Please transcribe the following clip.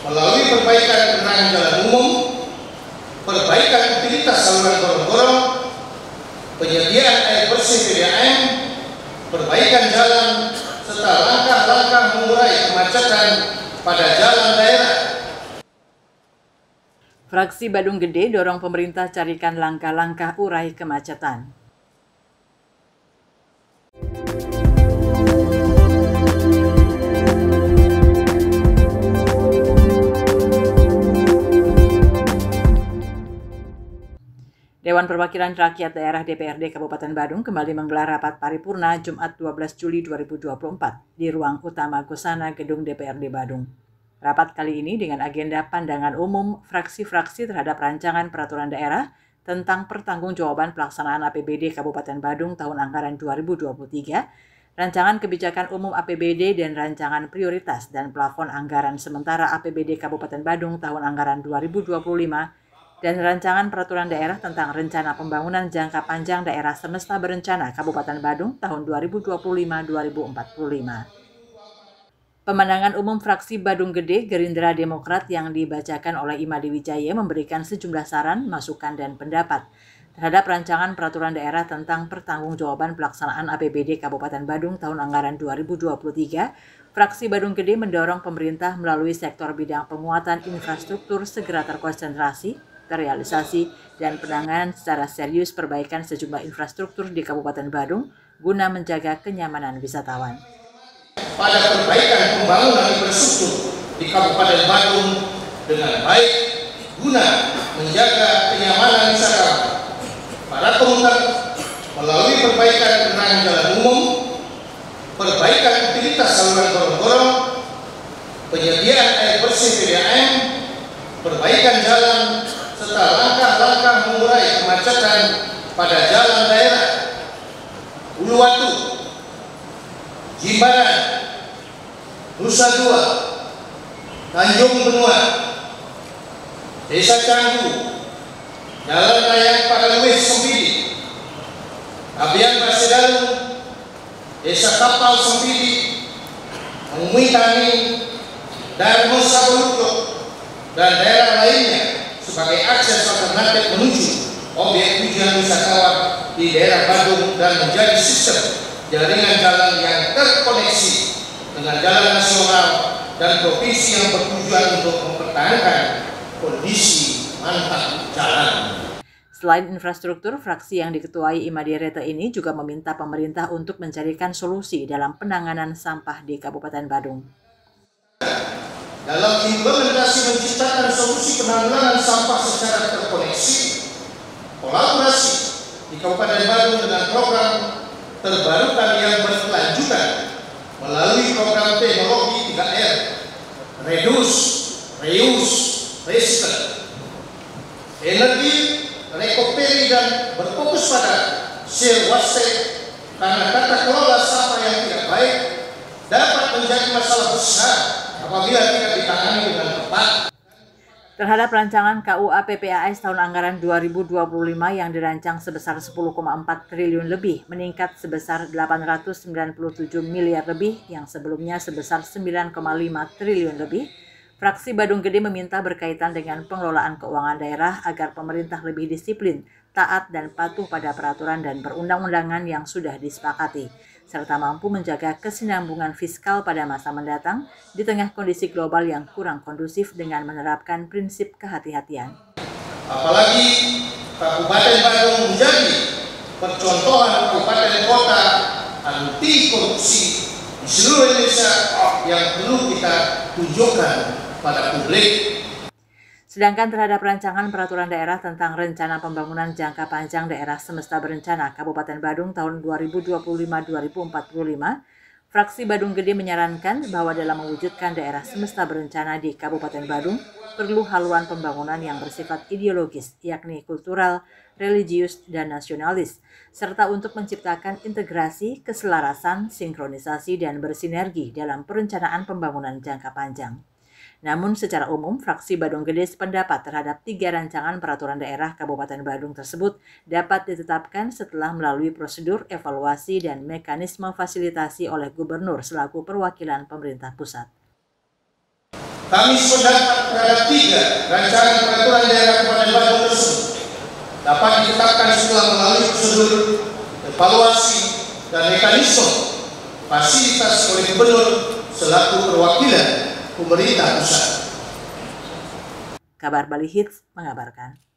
melalui perbaikan penerangan jalan umum, perbaikan utilitas saluran gorong-gorong, penyediaan air bersih PDAM, perbaikan jalan, serta langkah-langkah mengurai kemacetan pada jalan daerah. Fraksi Badung Gede dorong pemerintah carikan langkah-langkah urai kemacetan. Dewan Perwakilan Rakyat Daerah DPRD Kabupaten Badung kembali menggelar rapat paripurna Jumat 12 Juli 2024 di ruang utama Gosana Gedung DPRD Badung. Rapat kali ini dengan agenda pandangan umum fraksi-fraksi terhadap rancangan peraturan daerah tentang pertanggungjawaban pelaksanaan APBD Kabupaten Badung tahun anggaran 2023, rancangan kebijakan umum APBD dan rancangan prioritas dan plafon anggaran sementara APBD Kabupaten Badung tahun anggaran 2025, dan rancangan peraturan daerah tentang rencana pembangunan jangka panjang daerah semesta berencana Kabupaten Badung tahun 2025-2045. Pemandangan umum fraksi Badung Gede Gerindra Demokrat yang dibacakan oleh Imade Wijaya memberikan sejumlah saran, masukan, dan pendapat terhadap rancangan peraturan daerah tentang pertanggungjawaban pelaksanaan APBD Kabupaten Badung tahun anggaran 2023. Fraksi Badung Gede mendorong pemerintah melalui sektor bidang penguatan infrastruktur segera terkonsentrasi, terrealisasi, dan penanganan secara serius perbaikan sejumlah infrastruktur di Kabupaten Badung guna menjaga kenyamanan wisatawan. Pada perbaikan pembangunan infrastruktur di Kabupaten Badung dengan baik guna menjaga kenyamanan wisatawan. Para komuter melalui perbaikan penerangan jalan umum, perbaikan utilitas saluran gorong-gorong, penyediaan air bersih PDAM, perbaikan jalan, serta langkah-langkah mengurai kemacetan pada jalan daerah. Uluwatu, Jimbaran, Nusa Dua, Tanjung Benua, Desa Canggu, Jalan Raya Padaluwih Sempidi, Abian Basedalu, Desa Kapal Sempidi, Muitani, Darmo Saboluklo, dan daerah lainnya sebagai akses alternatif menuju objek tujuan wisatawan di daerah Badung dan menjadi sistem jaringan jalan yang terkoneksi dengan jalan nasional dan provinsi yang bertujuan untuk mempertahankan kondisi mantap jalan. Selain infrastruktur, fraksi yang diketuai Imade Rete ini juga meminta pemerintah untuk mencarikan solusi dalam penanganan sampah di Kabupaten Badung. Dalam implementasi menciptakan solusi penanggulangan sampah secara terkoneksi, kolaborasi di Kabupaten Badung dengan program terbarukan yang berkelanjutan melalui program teknologi 3R, Reduce, Reuse, Recycle, energi, recovery, dan berfokus pada zero waste, karena tata kelola sampah yang tidak baik dapat menjadi masalah besar apabila tidak ditangani dengan tepat. Terhadap rancangan KUA PPAS tahun anggaran 2025 yang dirancang sebesar 10,4 triliun lebih, meningkat sebesar 897 miliar lebih yang sebelumnya sebesar 9,5 triliun lebih, fraksi Badung Gede meminta berkaitan dengan pengelolaan keuangan daerah agar pemerintah lebih disiplin, taat, dan patuh pada peraturan dan perundang-undangan yang sudah disepakati, serta mampu menjaga kesinambungan fiskal pada masa mendatang di tengah kondisi global yang kurang kondusif dengan menerapkan prinsip kehati-hatian. Apalagi Kabupaten Badung menjadi percontohan kabupaten kota anti korupsi di seluruh Indonesia yang perlu kita tunjukkan pada publik. Sedangkan terhadap rancangan peraturan daerah tentang rencana pembangunan jangka panjang daerah semesta berencana Kabupaten Badung tahun 2025-2045, fraksi Badung Gede menyarankan bahwa dalam mewujudkan daerah semesta berencana di Kabupaten Badung perlu haluan pembangunan yang bersifat ideologis, yakni kultural, religius, dan nasionalis, serta untuk menciptakan integrasi, keselarasan, sinkronisasi, dan bersinergi dalam perencanaan pembangunan jangka panjang. Namun secara umum, fraksi Badung Gede sependapat terhadap 3 rancangan peraturan daerah Kabupaten Badung tersebut dapat ditetapkan setelah melalui prosedur evaluasi dan mekanisme fasilitasi oleh Gubernur selaku perwakilan pemerintah pusat. Kami sependapat terhadap 3 rancangan peraturan daerah Kabupaten Badung tersebut dapat ditetapkan setelah melalui prosedur evaluasi dan mekanisme fasilitas oleh Gubernur selaku perwakilan pemerintah pusat. Kabar Bali Hits mengabarkan.